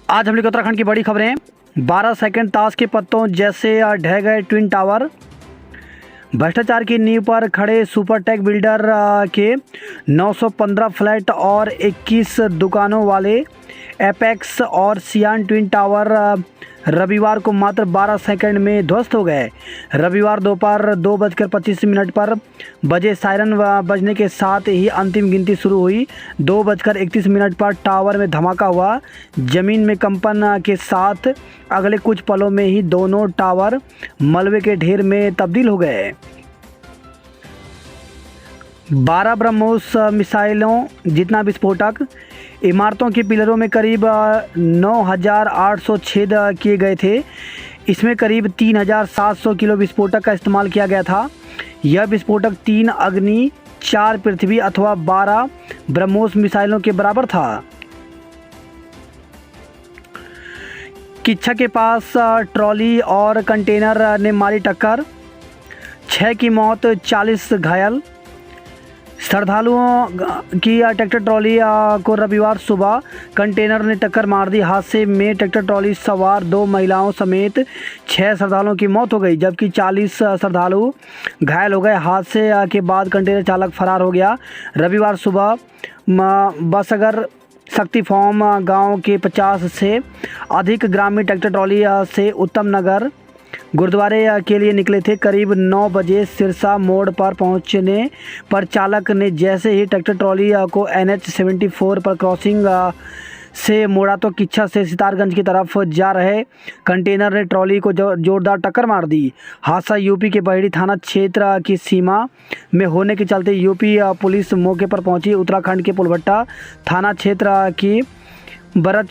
आज हम लोग उत्तराखंड की बड़ी खबरें। 12 सेकंड ताश के पत्तों जैसे ढह गए ट्विन टावर। भ्रष्टाचार की नींव पर खड़े सुपरटेक बिल्डर के 915 फ्लैट और 21 दुकानों वाले एपेक्स और सियान ट्विन टावर रविवार को मात्र 12 सेकंड में ध्वस्त हो गए। रविवार दोपहर 2:25 पर बजे सायरन बजने के साथ ही अंतिम गिनती शुरू हुई। 2:31 पर टावर में धमाका हुआ। जमीन में कंपन के साथ अगले कुछ पलों में ही दोनों टावर मलबे के ढेर में तब्दील हो गए। 12 ब्रह्मोस मिसाइलों जितना विस्फोटक। इमारतों के पिलरों में करीब 9,800 छेद किए गए थे। इसमें करीब 3,700 किलो विस्फोटक का इस्तेमाल किया गया था। यह विस्फोटक 3 अग्नि, 4 पृथ्वी अथवा 12 ब्रह्मोस मिसाइलों के बराबर था। किच्छा के पास ट्रॉली और कंटेनर ने मारी टक्कर। 6 की मौत, 40 घायल। श्रद्धालुओं की ट्रैक्टर ट्रॉली को रविवार सुबह कंटेनर ने टक्कर मार दी। हादसे में ट्रैक्टर ट्रॉली सवार 2 महिलाओं समेत 6 श्रद्धालुओं की मौत हो गई, जबकि 40 श्रद्धालु घायल हो गए। हादसे के बाद कंटेनर चालक फरार हो गया। रविवार सुबह बसगर शक्ति फॉर्म गांव के 50 से अधिक ग्रामीण ट्रैक्टर ट्रॉली से उत्तम नगर गुरुद्वारे के लिए निकले थे। करीब 9 बजे सिरसा मोड़ पर पहुंचने पर चालक ने जैसे ही ट्रैक्टर ट्रॉली को NH 74 पर क्रॉसिंग से मोड़ा तो किच्छा से सितारगंज की तरफ जा रहे कंटेनर ने ट्रॉली को जोरदार टक्कर मार दी। हादसा यूपी के बहेड़ी थाना क्षेत्र की सीमा में होने के चलते यूपी पुलिस मौके पर पहुंची। उत्तराखंड के पुलभट्टा थाना क्षेत्र की बरत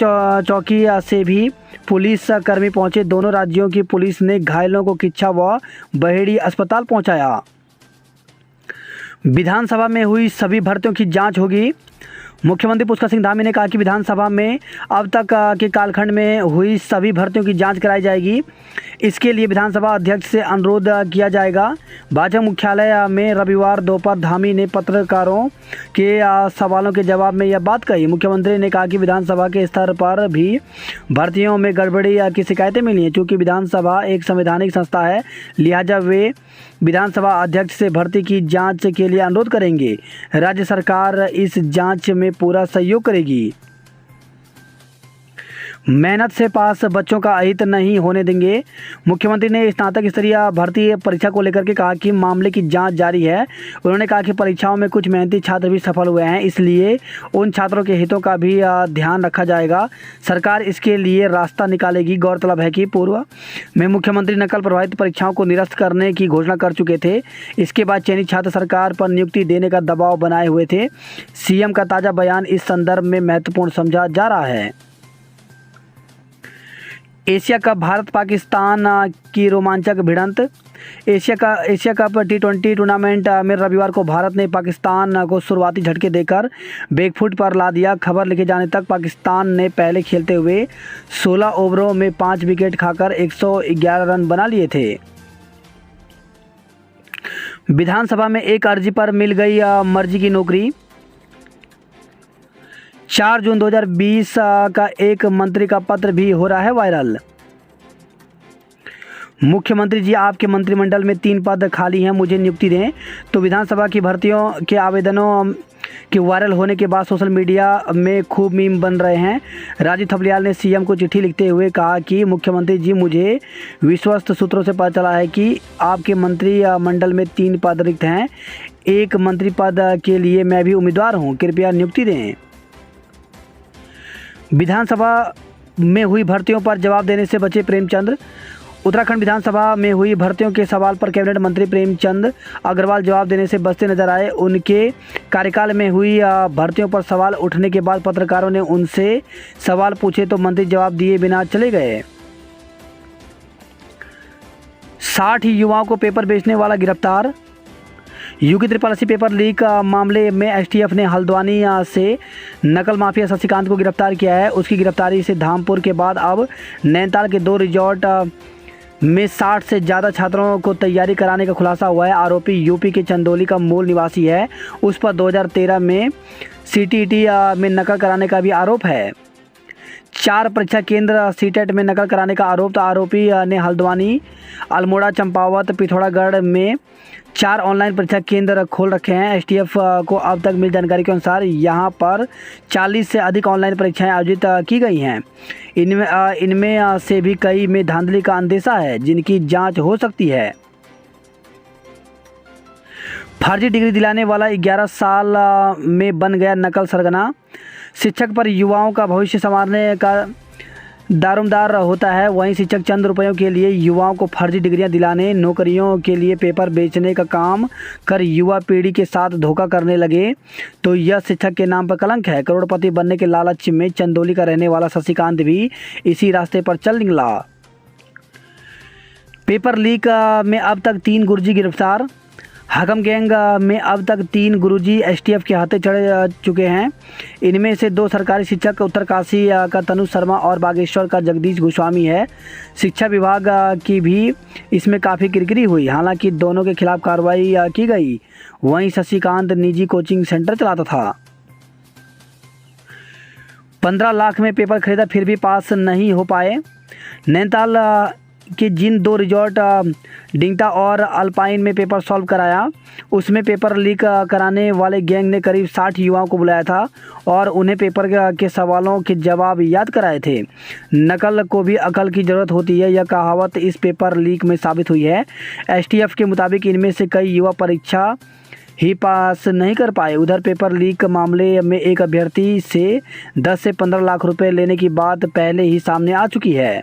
चौकी से भी पुलिस कर्मी पहुंचे। दोनों राज्यों की पुलिस ने घायलों को किच्छा व बहेड़ी अस्पताल पहुंचाया। विधानसभा में हुई सभी भर्तियों की जांच होगी। मुख्यमंत्री पुष्कर सिंह धामी ने कहा कि विधानसभा में अब तक के कालखंड में हुई सभी भर्तियों की जांच कराई जाएगी। इसके लिए विधानसभा अध्यक्ष से अनुरोध किया जाएगा। भाजपा मुख्यालय में रविवार दोपहर धामी ने पत्रकारों के सवालों के जवाब में यह बात कही। मुख्यमंत्री ने कहा कि विधानसभा के स्तर पर भी भर्तियों में गड़बड़ी की शिकायतें मिली हैं। चूँकि विधानसभा एक संवैधानिक संस्था है, लिहाजा वे विधानसभा अध्यक्ष से भर्ती की जांच के लिए अनुरोध करेंगे। राज्य सरकार इस जांच में पूरा सहयोग करेगी। मेहनत से पास बच्चों का अहित नहीं होने देंगे। मुख्यमंत्री ने स्नातक स्तरीय भर्ती परीक्षा को लेकर के कहा कि मामले की जांच जारी है। उन्होंने कहा कि परीक्षाओं में कुछ मेहनती छात्र भी सफल हुए हैं, इसलिए उन छात्रों के हितों का भी ध्यान रखा जाएगा। सरकार इसके लिए रास्ता निकालेगी। गौरतलब है कि पूर्व में मुख्यमंत्री नकल प्रभावित परीक्षाओं को निरस्त करने की घोषणा कर चुके थे। इसके बाद चयनित छात्र सरकार पर नियुक्ति देने का दबाव बनाए हुए थे। सीएम का ताज़ा बयान इस संदर्भ में महत्वपूर्ण समझा जा रहा है। एशिया कप भारत पाकिस्तान की रोमांचक भिड़ंत। एशिया कप T20 टूर्नामेंट में रविवार को भारत ने पाकिस्तान को शुरुआती झटके देकर बैकफुट पर ला दिया। खबर लिखे जाने तक पाकिस्तान ने पहले खेलते हुए 16 ओवरों में 5 विकेट खाकर 111 रन बना लिए थे। विधानसभा में एक अर्जी पर मिल गई मर्जी की नौकरी। 4 जून 2020 का एक मंत्री का पत्र भी हो रहा है वायरल। मुख्यमंत्री जी, आपके मंत्रिमंडल में 3 पद खाली हैं, मुझे नियुक्ति दें। तो विधानसभा की भर्तियों के आवेदनों के वायरल होने के बाद सोशल मीडिया में खूब मीम बन रहे हैं। राजीव थपलियाल ने सीएम को चिट्ठी लिखते हुए कहा कि मुख्यमंत्री जी, मुझे विश्वस्त सूत्रों से पता चला है कि आपके मंत्रिमंडल में 3 पद रिक्त हैं। एक मंत्री पद के लिए मैं भी उम्मीदवार हूँ, कृपया नियुक्ति दें। विधानसभा में हुई भर्तियों पर जवाब देने से बचे प्रेमचंद। उत्तराखंड विधानसभा में हुई भर्तियों के सवाल पर कैबिनेट मंत्री प्रेमचंद अग्रवाल जवाब देने से बचते नजर आए। उनके कार्यकाल में हुई भर्तियों पर सवाल उठने के बाद पत्रकारों ने उनसे सवाल पूछे तो मंत्री जवाब दिए बिना चले गए। 60 युवाओं को पेपर बेचने वाला गिरफ्तार। UK triple SC paper leak मामले में एसटीएफ ने हल्द्वानी से नकल माफिया शशिकांत को गिरफ्तार किया है। उसकी गिरफ्तारी से धामपुर के बाद अब नैनीताल के 2 रिजॉर्ट में 60 से ज़्यादा छात्रों को तैयारी कराने का खुलासा हुआ है। आरोपी यूपी के चंदौली का मूल निवासी है। उस पर 2013 में CTET में नकल कराने का भी आरोप है। 4 परीक्षा केंद्र सीटेट में नकल कराने का आरोप। तो आरोपी ने हल्द्वानी, अल्मोड़ा, चंपावत, पिथौरागढ़ में 4 ऑनलाइन परीक्षा केंद्र खोल रखे हैं। एसटीएफ को अब तक मिली जानकारी के अनुसार यहां पर 40 से अधिक ऑनलाइन परीक्षाएं आयोजित की गई हैं। इनमें से भी कई में धांधली का अंदेशा है, जिनकी जांच हो सकती है। फर्जी डिग्री दिलाने वाला 11 साल में बन गया नकल सरगना। शिक्षक पर युवाओं का भविष्य संवारने का दारोमदार होता है। वहीं शिक्षक चंद रुपयों के लिए युवाओं को फर्जी डिग्रियां दिलाने, नौकरियों के लिए पेपर बेचने का काम कर युवा पीढ़ी के साथ धोखा करने लगे तो यह शिक्षक के नाम पर कलंक है। करोड़पति बनने के लालच में चंदौली का रहने वाला शशिकांत भी इसी रास्ते पर चल निकला। पेपर लीक में अब तक 3 गुरुजी गिरफ्तार। हकम गैंग में अब तक 3 गुरुजी एसटीएफ के हाथे चढ़ चुके हैं। इनमें से 2 सरकारी शिक्षक उत्तरकाशी का तनु शर्मा और बागेश्वर का जगदीश गोस्वामी है। शिक्षा विभाग की भी इसमें काफ़ी किरकिरी हुई, हालांकि दोनों के खिलाफ कार्रवाई की गई। वहीं शशिकांत निजी कोचिंग सेंटर चलाता था। 15 लाख में पेपर खरीदा फिर भी पास नहीं हो पाए। नैनीताल कि जिन 2 रिजॉर्ट डिंगटा और अल्पाइन में पेपर सॉल्व कराया, उसमें पेपर लीक कराने वाले गैंग ने करीब 60 युवाओं को बुलाया था और उन्हें पेपर के सवालों के जवाब याद कराए थे। नकल को भी अकल की ज़रूरत होती है, यह कहावत इस पेपर लीक में साबित हुई है। एसटीएफ के मुताबिक इनमें से कई युवा परीक्षा ही पास नहीं कर पाए। उधर पेपर लीक मामले में एक अभ्यर्थी से 10 से 15 लाख रुपए लेने की बात पहले ही सामने आ चुकी है।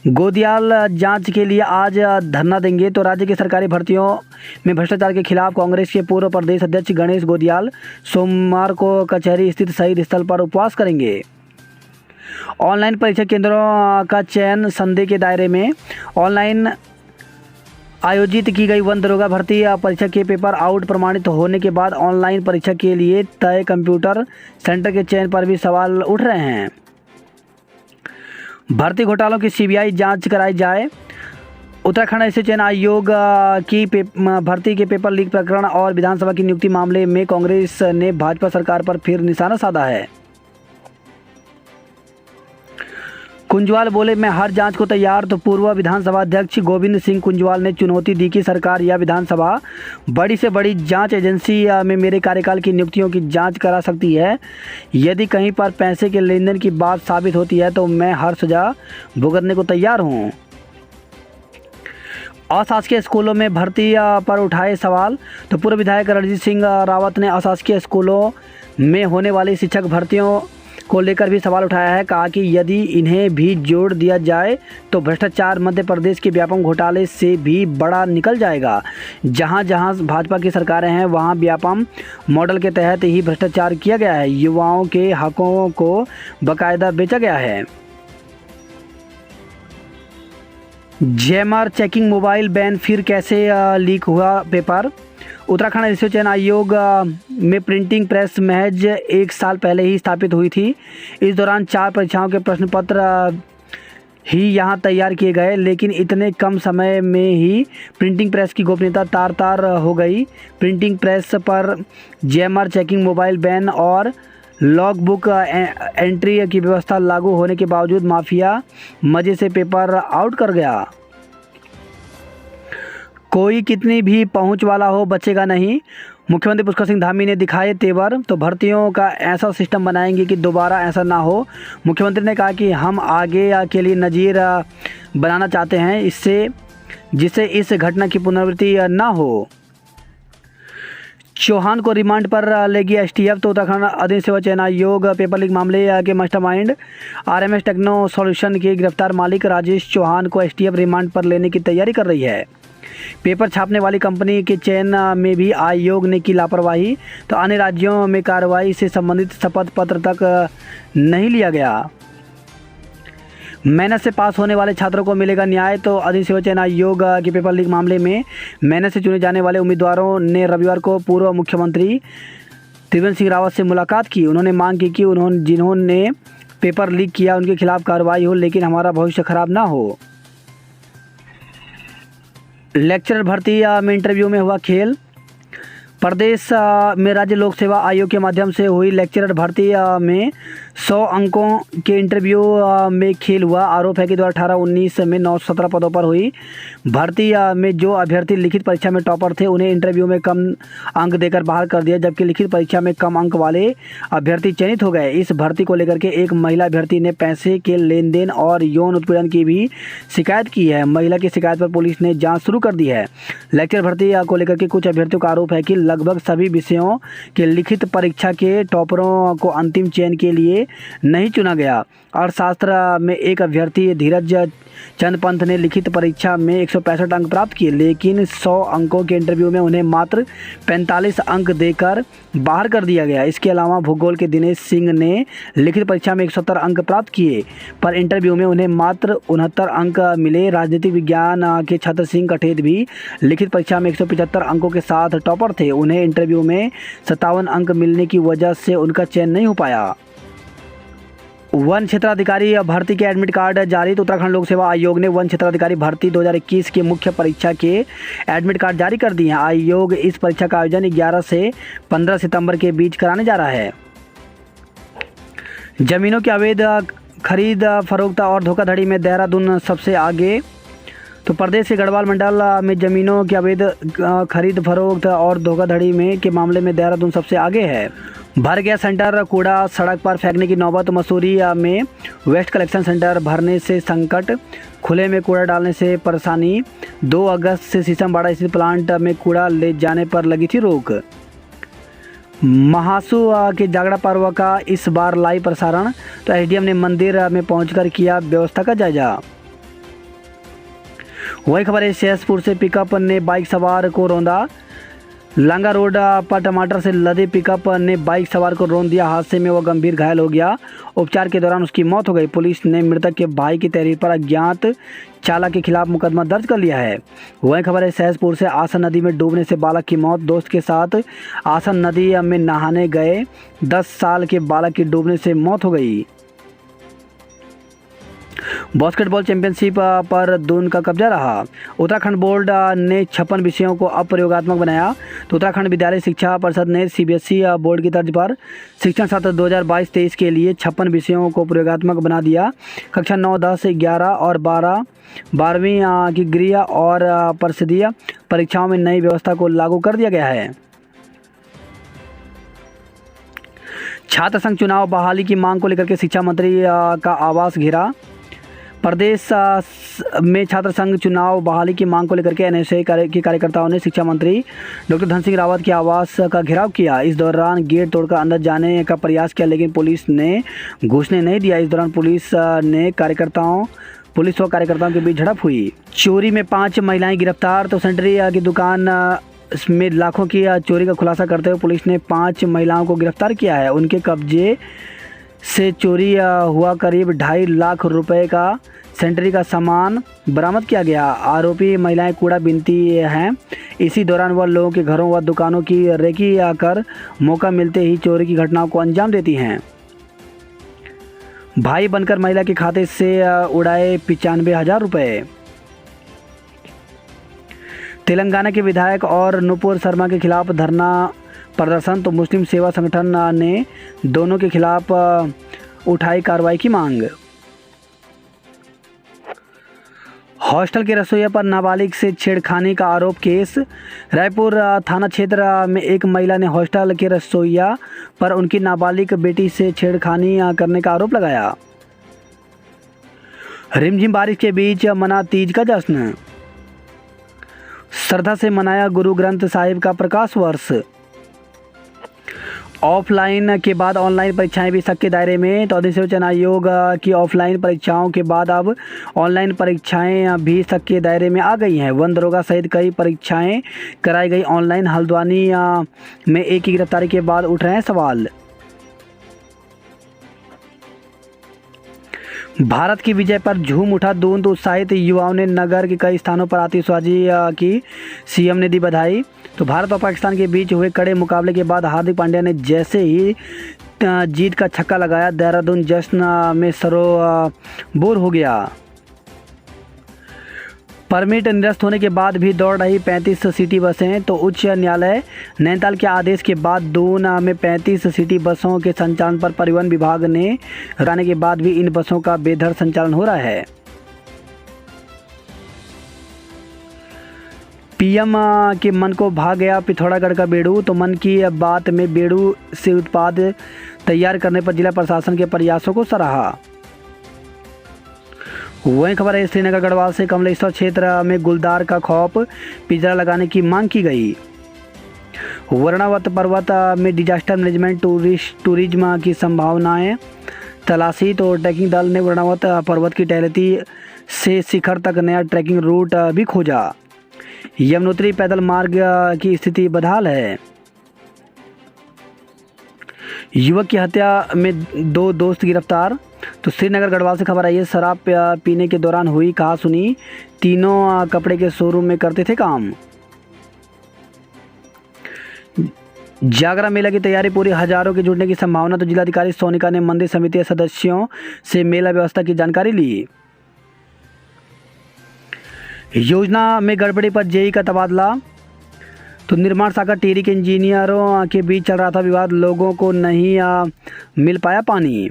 गोदियाल जांच के लिए आज धरना देंगे। तो राज्य की सरकारी भर्तियों में भ्रष्टाचार के खिलाफ कांग्रेस के पूर्व प्रदेश अध्यक्ष गणेश गोदियाल सोमवार को कचहरी स्थित शहीद स्थल पर उपवास करेंगे। ऑनलाइन परीक्षा केंद्रों का चयन संदेह के दायरे में। ऑनलाइन आयोजित की गई वन दरोगा भर्ती परीक्षा के पेपर आउट प्रमाणित होने के बाद ऑनलाइन परीक्षा के लिए तय कंप्यूटर सेंटर के चयन पर भी सवाल उठ रहे हैं। भर्ती घोटालों की सीबीआई जांच कराई जाए। उत्तराखंड स्थित चयन आयोग की भर्ती के पेपर लीक प्रकरण और विधानसभा की नियुक्ति मामले में कांग्रेस ने भाजपा सरकार पर फिर निशाना साधा है। कुंजवाल बोले, मैं हर जांच को तैयार। तो पूर्व विधानसभा अध्यक्ष गोविंद सिंह कुंजवाल ने चुनौती दी कि सरकार या विधानसभा बड़ी से बड़ी जांच एजेंसी में मेरे कार्यकाल की नियुक्तियों की जांच करा सकती है। यदि कहीं पर पैसे के लेन देन की बात साबित होती है तो मैं हर सजा भुगतने को तैयार हूं। अशासकीय स्कूलों में भर्ती पर उठाए सवाल। तो पूर्व विधायक रणजीत सिंह रावत ने अशासकीय स्कूलों में होने वाली शिक्षक भर्तियों को लेकर भी सवाल उठाया है। कहा कि यदि इन्हें भी जोड़ दिया जाए तो भ्रष्टाचार मध्य प्रदेश के व्यापक घोटाले से भी बड़ा निकल जाएगा। जहां जहां भाजपा की सरकारें हैं वहां व्यापम मॉडल के तहत ही भ्रष्टाचार किया गया है। युवाओं के हकों को बाकायदा बेचा गया है। जेएमआर चेकिंग मोबाइल बैन फिर कैसे लीक हुआ पेपर। उत्तराखंड स्थित चयन आयोग में प्रिंटिंग प्रेस महज 1 साल पहले ही स्थापित हुई थी। इस दौरान 4 परीक्षाओं के प्रश्न पत्र ही यहाँ तैयार किए गए, लेकिन इतने कम समय में ही प्रिंटिंग प्रेस की गोपनीयता तार तार हो गई। प्रिंटिंग प्रेस पर जेएमआर चेकिंग मोबाइल बैन और लॉग बुक एंट्री की व्यवस्था लागू होने के बावजूद माफिया मज़े से पेपर आउट कर गया। कोई कितनी भी पहुंच वाला हो बचेगा नहीं। मुख्यमंत्री पुष्कर सिंह धामी ने दिखाए तेवर। तो भर्तियों का ऐसा सिस्टम बनाएंगे कि दोबारा ऐसा ना हो। मुख्यमंत्री ने कहा कि हम आगे के लिए नज़ीर बनाना चाहते हैं, जिससे इस घटना की पुनरावृत्ति ना हो। चौहान को रिमांड पर लेगी एसटीएफ। तो उत्तराखंड अधीन सेवा चयन आयोग पेपर लीक मामले के मास्टरमाइंड आरएमएस टेक्नो सॉल्यूशन के गिरफ्तार मालिक राजेश चौहान को एसटीएफ रिमांड पर लेने की तैयारी कर रही है। पेपर छापने वाली कंपनी के चयन में भी आयोग ने की लापरवाही। तो अन्य राज्यों में कार्रवाई से संबंधित शपथ पत्र तक नहीं लिया गया। मेहनत से पास होने वाले छात्रों को मिलेगा न्याय। तो अधीन सेवा चयन आयोग के पेपर लीक मामले में मेहनत से चुने जाने वाले उम्मीदवारों ने रविवार को पूर्व मुख्यमंत्री त्रिवेंद्र सिंह रावत से मुलाकात की। उन्होंने मांग की कि जिन्होंने पेपर लीक किया उनके खिलाफ कार्रवाई हो, लेकिन हमारा भविष्य खराब ना हो। लेक्चरर भर्ती में इंटरव्यू में हुआ खेल। प्रदेश में राज्य लोक सेवा आयोग के माध्यम से हुई लेक्चरर भर्ती में 100 अंकों के इंटरव्यू में खेल हुआ। आरोप है कि 2018-19 में 917 पदों पर हुई भर्ती में जो अभ्यर्थी लिखित परीक्षा में टॉपर थे उन्हें इंटरव्यू में कम अंक देकर बाहर कर दिया, जबकि लिखित परीक्षा में कम अंक वाले अभ्यर्थी चयनित हो गए। इस भर्ती को लेकर के एक महिला अभ्यर्थी ने पैसे के लेन देन और यौन उत्पीड़न की भी शिकायत की है। महिला की शिकायत पर पुलिस ने जाँच शुरू कर दी है। लेक्चर भर्ती को लेकर के कुछ अभ्यर्थियों का आरोप है कि लगभग सभी विषयों के लिखित परीक्षा के टॉपरों को अंतिम चयन के लिए नहीं चुना गया। अर्थशास्त्र में एक अभ्यर्थी धीरज चंद पंत ने लिखित परीक्षा में 165 अंक प्राप्त किए, लेकिन 100 अंकों के इंटरव्यू में उन्हें मात्र 45 अंक देकर बाहर कर दिया गया। इसके अलावा भूगोल के दिनेश सिंह ने लिखित परीक्षा में 170 अंक प्राप्त किए, पर इंटरव्यू में उन्हें मात्र 69 अंक मिले। राजनीतिक विज्ञान के छत्र सिंह कठेत भी लिखित परीक्षा में 175 अंकों के साथ टॉपर थे। उन्हें इंटरव्यू में 57 अंक मिलने की वजह से उनका चयन नहीं हो पाया। वन क्षेत्राधिकारी भर्ती के एडमिट कार्ड जारी। तो उत्तराखंड लोक सेवा आयोग ने वन क्षेत्राधिकारी भर्ती 2021 की मुख्य परीक्षा के एडमिट कार्ड जारी कर दिए हैं। आयोग इस परीक्षा का आयोजन 11 से 15 सितंबर के बीच कराने जा रहा है। जमीनों की अवैध खरीद फरोख्त और धोखाधड़ी में देहरादून सबसे आगे। तो प्रदेश के गढ़वाल मंडल में ज़मीनों की अवैध खरीद फरोख्त और धोखाधड़ी में के मामले में देहरादून सबसे आगे है। भर गया सेंटर कूड़ा सड़क पर फेंकने की नौबत। मसूरी में वेस्ट कलेक्शन सेंटर भरने से संकट, खुले में कूड़ा डालने से परेशानी। 2 अगस्त से शीशमबाड़ा स्थित प्लांट में कूड़ा ले जाने पर लगी थी रोक। महासू के जागरा पर्व का इस बार लाइव प्रसारण। तो एसडीएम ने मंदिर में पहुंचकर किया व्यवस्था का जायजा। वही खबर है शेषपुर से पिकअप ने बाइक सवार को रौंदा। लांगा रोड पर टमाटर से लदे पिकअप ने बाइक सवार को रौंद दिया। हादसे में वह गंभीर घायल हो गया। उपचार के दौरान उसकी मौत हो गई। पुलिस ने मृतक के भाई की तहरीर पर अज्ञात चालक के खिलाफ मुकदमा दर्ज कर लिया है। वही खबर है सहसपुर से आसन नदी में डूबने से बालक की मौत। दोस्त के साथ आसन नदी में नहाने गए 10 साल के बालक की डूबने से मौत हो गई। बास्केटबॉल चैंपियनशिप पर दून का कब्जा रहा। उत्तराखंड बोर्ड ने 56 विषयों को अप्रयोगात्मक बनाया। तो उत्तराखंड विद्यालय शिक्षा परिषद ने सीबीएसई बोर्ड की तर्ज पर शिक्षण सत्र 2022-23 के लिए 56 विषयों को प्रयोगात्मक बना दिया। कक्षा 9, 10, 11 और 12वीं की गृह और परिषदीय परीक्षाओं में नई व्यवस्था को लागू कर दिया गया है। छात्र संघ चुनाव बहाली की मांग को लेकर के शिक्षा मंत्री का आवास घेरा। प्रदेश में छात्र संघ चुनाव बहाली की मांग को लेकर के एनएसए के कार्यकर्ताओं ने शिक्षा मंत्री डॉक्टर धन सिंह रावत के आवास का घेराव किया। इस दौरान गेट तोड़कर अंदर जाने का प्रयास किया, लेकिन पुलिस ने घुसने नहीं दिया। इस दौरान पुलिस व कार्यकर्ताओं के बीच झड़प हुई। चोरी में 5 महिलाएं गिरफ्तार। तो सेंटरी की दुकान में लाखों की चोरी का खुलासा करते हुए पुलिस ने 5 महिलाओं को गिरफ्तार किया है। उनके कब्जे से चोरी हुआ करीब 2.5 लाख रुपए का सेंटरी का सामान बरामद किया गया। आरोपी महिलाएं कूड़ा बीनती हैं। इसी दौरान वह लोगों के घरों व दुकानों की रेकी आकर मौका मिलते ही चोरी की घटनाओं को अंजाम देती हैं। भाई बनकर महिला के खाते से उड़ाए 95,000 रुपये। तेलंगाना के विधायक और नुपुर शर्मा के खिलाफ धरना प्रदर्शन। तो मुस्लिम सेवा संगठन ने दोनों के खिलाफ उठाई कार्रवाई की मांग। हॉस्टल के रसोइया पर नाबालिग से छेड़खानी का आरोप केस। रायपुर थाना क्षेत्र में एक महिला ने हॉस्टल के रसोइया पर उनकी नाबालिग बेटी से छेड़खानी करने का आरोप लगाया। रिमझिम बारिश के बीच मना तीज का जश्न। श्रद्धा से मनाया गुरु ग्रंथ साहिब का प्रकाश वर्ष। ऑफलाइन के बाद ऑनलाइन परीक्षाएं भी शक के दायरे में। तो निर्वाचन आयोग की ऑफलाइन परीक्षाओं के बाद अब ऑनलाइन परीक्षाएं भी शक के दायरे में आ गई हैं। वन दरोगा सहित कई परीक्षाएं कराई गई ऑनलाइन। हल्द्वानी में एक की गिरफ्तारी के बाद उठ रहे हैं सवाल। भारत की विजय पर झूम उठा दून। तो उत्साहित युवाओं ने नगर के कई स्थानों पर आतिशबाजी की। सीएम ने दी बधाई। तो भारत और पाकिस्तान के बीच हुए कड़े मुकाबले के बाद हार्दिक पांड्या ने जैसे ही जीत का छक्का लगाया, देहरादून जश्न में सरोबोर हो गया। परमिट निरस्त होने के बाद भी दौड़ रही 35 सिटी बसें। तो उच्च न्यायालय नैनीताल के आदेश के बाद दून में 35 सिटी बसों के संचालन पर परिवहन विभाग ने हटाने के बाद भी इन बसों का बेधड़ संचालन हो रहा है। पीएम के मन को भा गया पिथौरागढ़ का बेड़ू। तो मन की बात में बेड़ू से उत्पाद तैयार करने पर जिला प्रशासन के प्रयासों को सराहा। वही खबर है श्रीनगर गढ़वाल से कमलेश्वर क्षेत्र में गुलदार का खौफ, पिंजरा लगाने की मांग की गई। वर्णावत पर्वत में डिजास्टर मैनेजमेंट टूरिज्म की संभावनाएं तलाशी। तो ट्रैकिंग दल ने वर्णावत पर्वत की टहलती से शिखर तक नया ट्रैकिंग रूट भी खोजा। यमुनोत्री पैदल मार्ग की स्थिति बदहाल है। युवक की हत्या में 2 दोस्त गिरफ्तार। तो श्रीनगर गढ़वाल से खबर आई है शराब पीने के दौरान हुई कहासुनी, तीनों कपड़े के शोरूम में करते थे काम। जागरा मेला की तैयारी पूरी, हजारों के जुटने की संभावना। तो जिलाधिकारी सोनिका ने मंदिर समिति के सदस्यों से मेला व्यवस्था की जानकारी ली। योजना में गड़बड़ी पर जेई का तबादला। तो निर्माण शाखा टिहरी के इंजीनियरों के बीच चल रहा था विवाद, लोगों को नहीं मिल पाया पानी।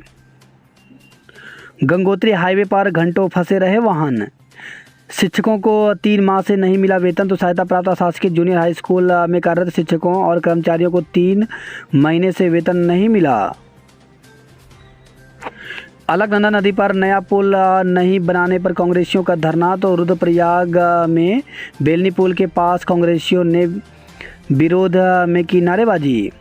गंगोत्री हाईवे पर घंटों फंसे रहे वाहन। शिक्षकों को 3 माह से नहीं मिला वेतन। तो सहायता प्राप्त शासकीय जूनियर हाई स्कूल में कार्यरत शिक्षकों और कर्मचारियों को 3 महीने से वेतन नहीं मिला। अलकनंदा नदी पर नया पुल नहीं बनाने पर कांग्रेसियों का धरना। तो रुद्रप्रयाग में बेलनी पुल के पास कांग्रेसियों ने विरोध में की नारेबाजी।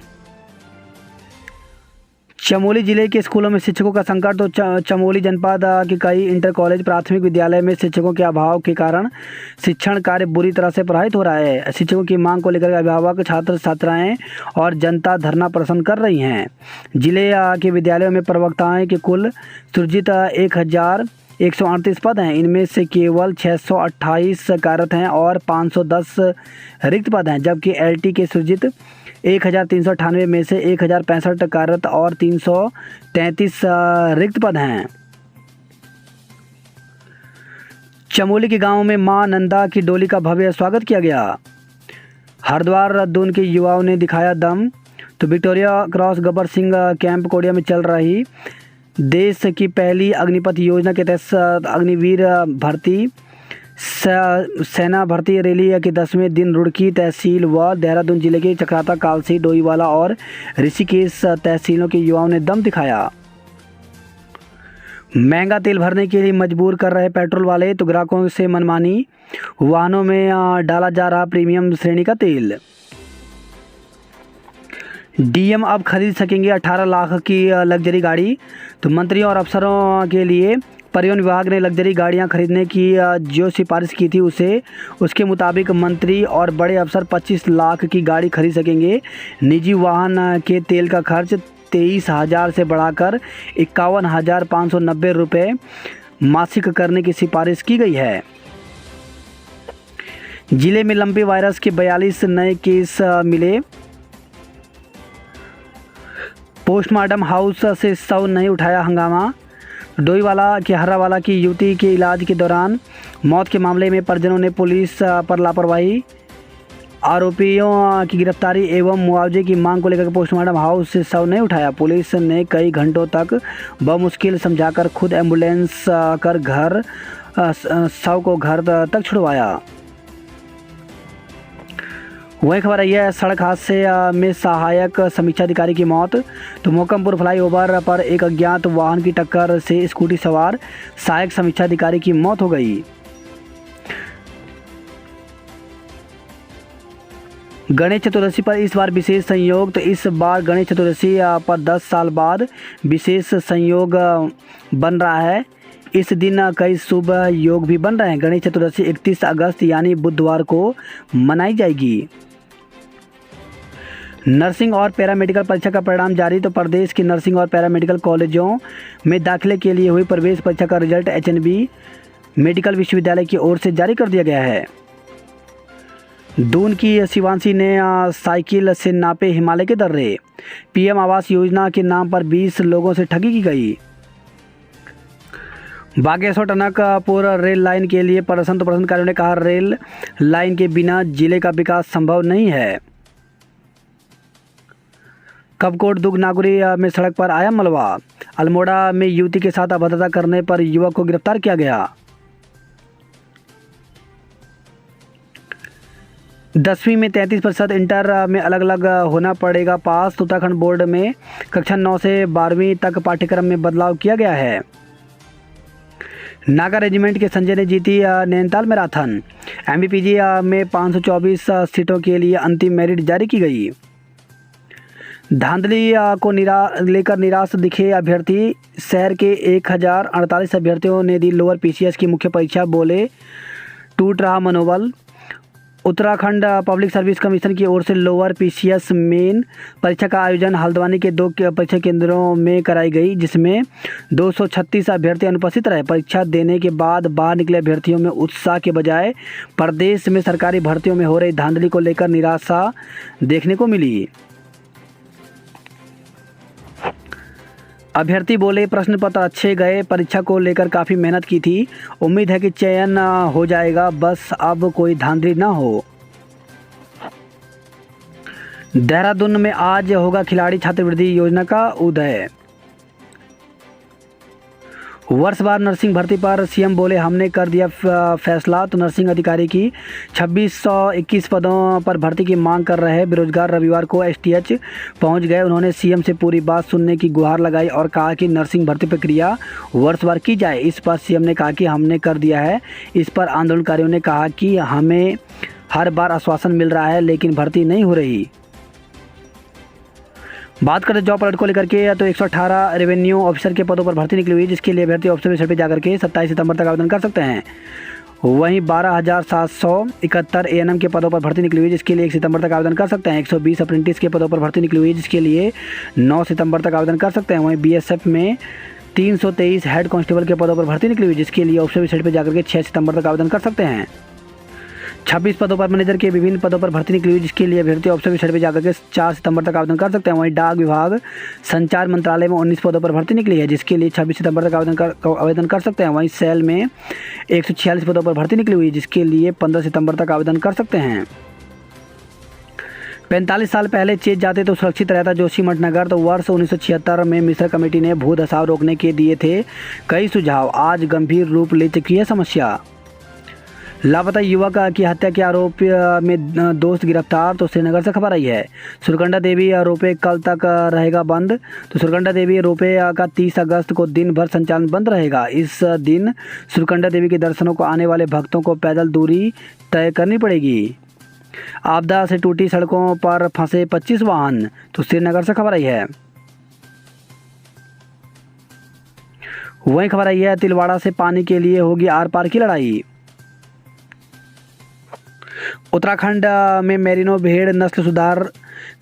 चमोली जिले के स्कूलों में शिक्षकों का संकट। तो चमोली जनपद के कई इंटर कॉलेज प्राथमिक विद्यालय में शिक्षकों के अभाव के कारण शिक्षण कार्य बुरी तरह से प्रभावित हो रहा है। शिक्षकों की मांग को लेकर अभिभावक, छात्र छात्राएं और जनता धरना प्रदर्शन कर रही हैं। जिले के विद्यालयों में प्रवक्ताएं के कुल सृजित 1138 पद हैं। इनमें से केवल 628 कार्यरत हैं और 510 रिक्त पद हैं, जबकि एलटी के सृजित 1398 में से 1065 कार्यरत और 333 रिक्त पद हैं। चमोली के गांव में मां नंदा की डोली का भव्य स्वागत किया गया। हरिद्वार दून के युवाओं ने दिखाया दम। तो Victoria Cross Gabbar Singh camp कोडिया में चल रही देश की पहली अग्निपथ योजना के तहत अग्निवीर भर्ती सेना भर्ती रैली के 10वें दिन रुड़की तहसील व देहरादून जिले के चक्राता, कालसी, डोईवाला और ऋषिकेश तहसीलों के युवाओं ने दम दिखाया। महंगा तेल भरने के लिए मजबूर कर रहे पेट्रोल वाले। तो ग्राहकों से मनमानी, वाहनों में डाला जा रहा प्रीमियम श्रेणी का तेल। डीएम अब खरीद सकेंगे 18 लाख की लग्जरी गाड़ी। तो मंत्रियों और अफसरों के लिए परिवहन विभाग ने लग्जरी गाड़ियां खरीदने की जो सिफारिश की थी उसके मुताबिक मंत्री और बड़े अफसर 25 लाख की गाड़ी खरीद सकेंगे। निजी वाहन के तेल का खर्च 23,000 से बढ़ाकर 51,590 रुपये मासिक करने की सिफारिश की गई है। जिले में लंपी वायरस के 42 नए केस मिले। पोस्टमार्टम हाउस से शव नहीं उठाया हंगामा। डोईवाला के हर्रावाला की युवती के इलाज के दौरान मौत के मामले में परिजनों ने पुलिस पर लापरवाही, आरोपियों की गिरफ्तारी एवं मुआवजे की मांग को लेकर पोस्टमार्टम हाउस से शव नहीं उठाया। पुलिस ने कई घंटों तक बमुश्किल समझाकर खुद एम्बुलेंस कर शव को घर तक छुड़वाया। वही खबर आई है सड़क हादसे में सहायक समीक्षा अधिकारी की मौत। तो मोकमपुर फ्लाईओवर पर एक अज्ञात वाहन की टक्कर से स्कूटी सवार सहायक समीक्षा अधिकारी की मौत हो गई। गणेश चतुर्दशी पर इस बार विशेष संयोग। तो इस बार गणेश चतुर्दशी पर 10 साल बाद विशेष संयोग बन रहा है। इस दिन कई शुभ योग भी बन रहे हैं। गणेश चतुर्दशी 31 अगस्त यानी बुधवार को मनाई जाएगी। नर्सिंग और पैरामेडिकल परीक्षा का परिणाम जारी। तो प्रदेश के नर्सिंग और पैरामेडिकल कॉलेजों में दाखिले के लिए हुई प्रवेश परीक्षा का रिजल्ट एचएनबी मेडिकल विश्वविद्यालय की ओर से जारी कर दिया गया है। दून की शिवांशी ने साइकिल से नापे हिमालय के दर्रे। पीएम आवास योजना के नाम पर 20 लोगों से ठगी की गई। बागेश्वर टनकपुर रेल लाइन के लिए प्रदर्शनकारियों ने कहा, रेल लाइन के बिना जिले का विकास संभव नहीं है। कपकोट दुग नागुरी में सड़क पर आया मलबा। अल्मोड़ा में युवती के साथ अभद्रता करने पर युवक को गिरफ्तार किया गया। 10वीं में 33%, इंटर में अलग अलग होना पड़ेगा पास। उत्तराखंड बोर्ड में कक्षा 9 से 12वीं तक पाठ्यक्रम में बदलाव किया गया है। नागा रेजिमेंट के संजय ने जीती नैनीताल मैराथन। एमबीपीजी में 524 सीटों के लिए अंतिम मेरिट जारी की गई। धांधली को लेकर निराश दिखे अभ्यर्थी। शहर के 1048 अभ्यर्थियों ने दी लोअर पीसीएस की मुख्य परीक्षा, बोले टूट रहा मनोबल। उत्तराखंड पब्लिक सर्विस कमीशन की ओर से लोअर पीसीएस मेन परीक्षा का आयोजन हल्द्वानी के 2 परीक्षा केंद्रों में कराई गई, जिसमें 236 अभ्यर्थी अनुपस्थित रहे। परीक्षा देने के बाद बाहर निकले अभ्यर्थियों में उत्साह के बजाय प्रदेश में सरकारी भर्तियों में हो रही धांधली को लेकर निराशा देखने को मिली। अभ्यर्थी बोले, प्रश्न पत्र अच्छे गए, परीक्षा को लेकर काफ़ी मेहनत की थी, उम्मीद है कि चयन हो जाएगा, बस अब कोई धांधली ना हो। देहरादून में आज होगा खिलाड़ी छात्रवृत्ति योजना का उदय। वर्षवार नर्सिंग भर्ती पर सीएम बोले, हमने कर दिया फैसला, तो नर्सिंग अधिकारी की 2621 पदों पर भर्ती की मांग कर रहे बेरोजगार रविवार को एसटीएच पहुंच गए। उन्होंने सीएम से पूरी बात सुनने की गुहार लगाई और कहा कि नर्सिंग भर्ती प्रक्रिया वर्षवार की जाए। इस पर सीएम ने कहा कि हमने कर दिया है। इस पर आंदोलनकारियों ने कहा कि हमें हर बार आश्वासन मिल रहा है, लेकिन भर्ती नहीं हो रही। बात करें जॉब अलर्ट को लेकर के, तो 118 रेवेन्यू ऑफिसर के पदों पर भर्ती निकली हुई, जिसके लिए अभ्यर्थी ऑफिसर वेबसाइट पर जाकर के 27 सितंबर तक आवेदन कर सकते हैं। वहीं 12,771 एएनएम के पदों पर भर्ती निकली हुई, जिसके लिए 1 सितंबर तक आवेदन कर सकते हैं। 120 अप्रेंटिस के पदों पर भर्ती निकली हुई, जिसके लिए 9 सितंबर तक आवेदन कर सकते हैं। वहीं बीएसएफ में 323 हेड कांस्टेबल के पदों पर भर्ती निकली हुई, जिसके लिए ऑफिसर वेबसाइट पर जाकर के 6 सितंबर तक आवेदन कर सकते हैं। 26 पदों पर मैनेजर के विभिन्न पदों पर भर्ती निकली हुई, जिसके लिए अभ्यर्थी ऑफिसर वेबसाइट पर जाकर के 4 सितंबर तक आवेदन कर सकते हैं। वहीं डाक विभाग संचार मंत्रालय में 19 पदों पर भर्ती निकली है, जिसके लिए 26 सितंबर तक आवेदन कर सकते हैं। वहीं सेल में 146 पदों पर भर्ती निकली हुई, जिसके लिए 15 सितंबर तक आवेदन कर सकते हैं। 45 साल पहले चेत जाते तो सुरक्षित रहता जोशीमठ नगर। तो वर्ष 1976 में मिश्र कमेटी ने भू धसाव रोकने के दिए थे कई सुझाव, आज गंभीर रूप ले चुकी है समस्या। लापता युवक की हत्या के आरोप में दोस्त गिरफ्तार। तो श्रीनगर से खबर आई है, सुरकंडा देवी रोपे कल तक रहेगा बंद। तो सुरकंडा देवी रोपे का 30 अगस्त को दिन भर संचालन बंद रहेगा। इस दिन सुरकंडा देवी के दर्शनों को आने वाले भक्तों को पैदल दूरी तय करनी पड़ेगी। आपदा से टूटी सड़कों पर फंसे 25 वाहन। तो श्रीनगर से खबर आई है। वहीं खबर आई है, तिलवाड़ा से पानी के लिए होगी आर पार की लड़ाई। उत्तराखंड में मेरिनो भेड़ नस्ल सुधार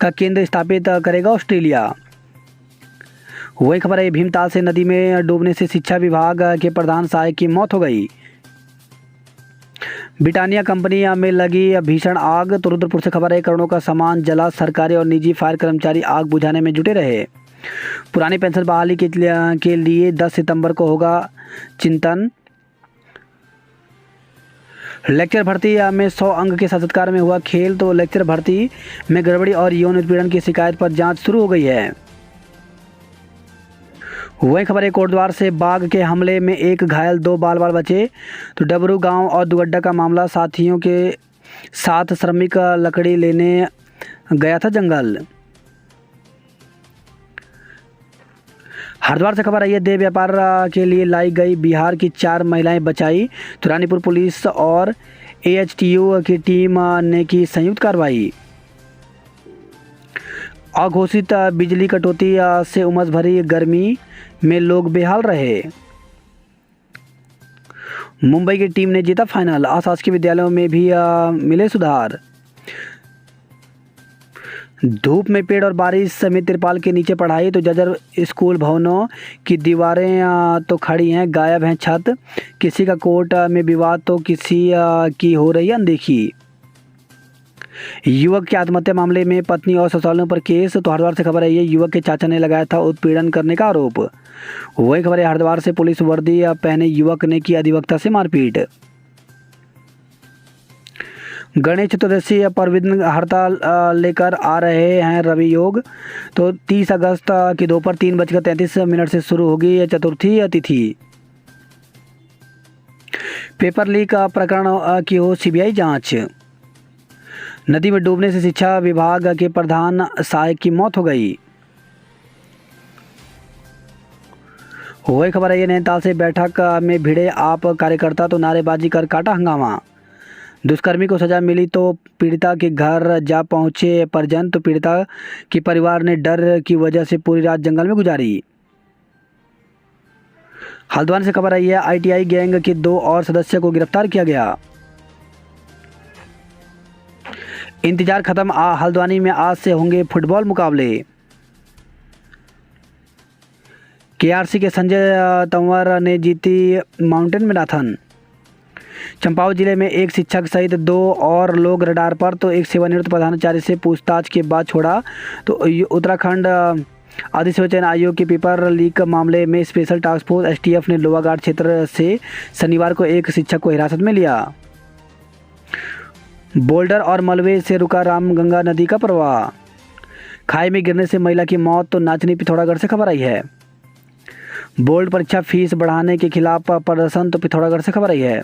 का केंद्र स्थापित करेगा ऑस्ट्रेलिया। वही खबर है, भीमताल से नदी में डूबने से शिक्षा विभाग के प्रधान सहायक की मौत हो गई। ब्रिटानिया कंपनी में लगी भीषण आग। तो रुद्रपुर से खबर है, करोड़ों का सामान जला, सरकारी और निजी फायर कर्मचारी आग बुझाने में जुटे रहे। पुरानी पेंशन बहाली के लिए 10 सितंबर को होगा चिंतन। लेक्चर भर्ती में 100 अंक के साक्षात्कार में हुआ खेल। तो लेक्चर भर्ती में गड़बड़ी और यौन उत्पीड़न की शिकायत पर जांच शुरू हो गई है। वही खबर है, कोटद्वार से बाघ के हमले में 1 घायल, 2 बाल बचे। तो डबरू गांव और दुगड्डा का मामला, साथियों के साथ श्रमिक लकड़ी लेने गया था जंगल। हरिद्वार से खबर आई है, देह व्यापार के लिए लाई गई बिहार की 4 महिलाएं बचाई। तो रानीपुर पुलिस और एएचटीयू की टीम ने की संयुक्त कार्रवाई। अघोषित बिजली कटौती से उमस भरी गर्मी में लोग बेहाल रहे। मुंबई की टीम ने जीता फाइनल। अशासकीय विद्यालयों में भी मिले सुधार। धूप में पेड़ और बारिश समेत तिरपाल के नीचे पढ़ाई। तो जर्जर स्कूल भवनों की दीवारें तो खड़ी हैं, गायब हैं छत। किसी का कोर्ट में विवाद तो किसी की हो रही है अनदेखी। युवक की आत्महत्या मामले में पत्नी और ससुरालियों पर केस। तो हरिद्वार से खबर है, ये युवक के चाचा ने लगाया था उत्पीड़न करने का आरोप। वही खबर है, हरिद्वार से पुलिस वर्दी पहने युवक ने की अधिवक्ता से मारपीट। गणेश चतुर्दशी पर हड़ताल लेकर आ रहे हैं रवि योग। तो 30 अगस्त की दोपहर 3:33 से शुरू होगी यह चतुर्थी तिथि। पेपर लीक प्रकरण की हो सीबीआई जांच। नदी में डूबने से शिक्षा विभाग के प्रधान सहायक की मौत हो गई। वही खबर है, ये नैनीताल से बैठक में भिड़े आप कार्यकर्ता तो नारेबाजी कर काटा हंगामा। दुष्कर्मी को सजा मिली तो पीड़िता के घर जा पहुंचे परिजन। तो पीड़िता के परिवार ने डर की वजह से पूरी रात जंगल में गुजारी। हल्द्वानी से खबर आई है, आईटीआई गैंग के 2 और सदस्यों को गिरफ्तार किया गया। इंतजार खत्म, हल्द्वानी में आज से होंगे फुटबॉल मुकाबले। केआरसी के संजय तंवर ने जीती माउंटेन मैराथन। चंपावत जिले में एक शिक्षक सहित 2 और लोग रडार पर। तो एक सेवानिवृत्त प्रधानाचार्य से पूछताछ के बाद छोड़ा। तो उत्तराखंड अधिसूचना आयोग के पेपर लीक मामले में स्पेशल टास्क फोर्स एसटीएफ ने लोहाघाट क्षेत्र से शनिवार को एक शिक्षक को हिरासत में लिया। बोल्डर और मलबे से रुका रामगंगा नदी का प्रवाह। खाई में गिरने से महिला की मौत। तो नाचनी पिथौरागढ़ से खबर आई है, बोर्ड परीक्षा फीस बढ़ाने के खिलाफ प्रदर्शन। तो पिथौरागढ़ से खबर आई है,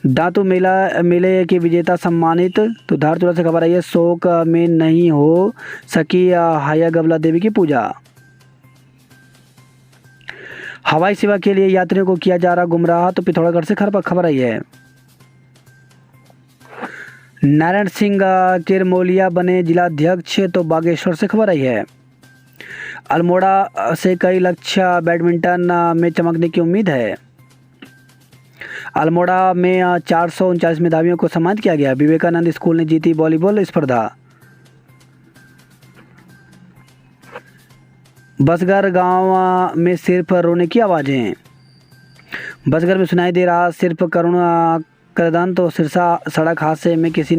दातू मेले के विजेता सम्मानित। तो धारचूला से खबर आई है, शोक में नहीं हो सकी हाया गबला देवी की पूजा। हवाई सेवा के लिए यात्रियों को किया जा रहा गुमराह। तो पिथौरागढ़ से खबर आई है, नारायण सिंह किरमोलिया बने जिलाध्यक्ष। तो बागेश्वर से खबर आई है, अल्मोड़ा से कई लक्ष्य बैडमिंटन में चमकने की उम्मीद है। अल्मोड़ा में 439 मेधावियों को सम्मानित किया गया। विवेकानंद स्कूल ने जीती वॉलीबॉल स्पर्धा। बसगर गांव में सिर्फ रोने की आवाज़ें। बसगर में सुनाई दे रहा सिर्फ करुण क्रदन। तो सिरसा सड़क हादसे में किसी ने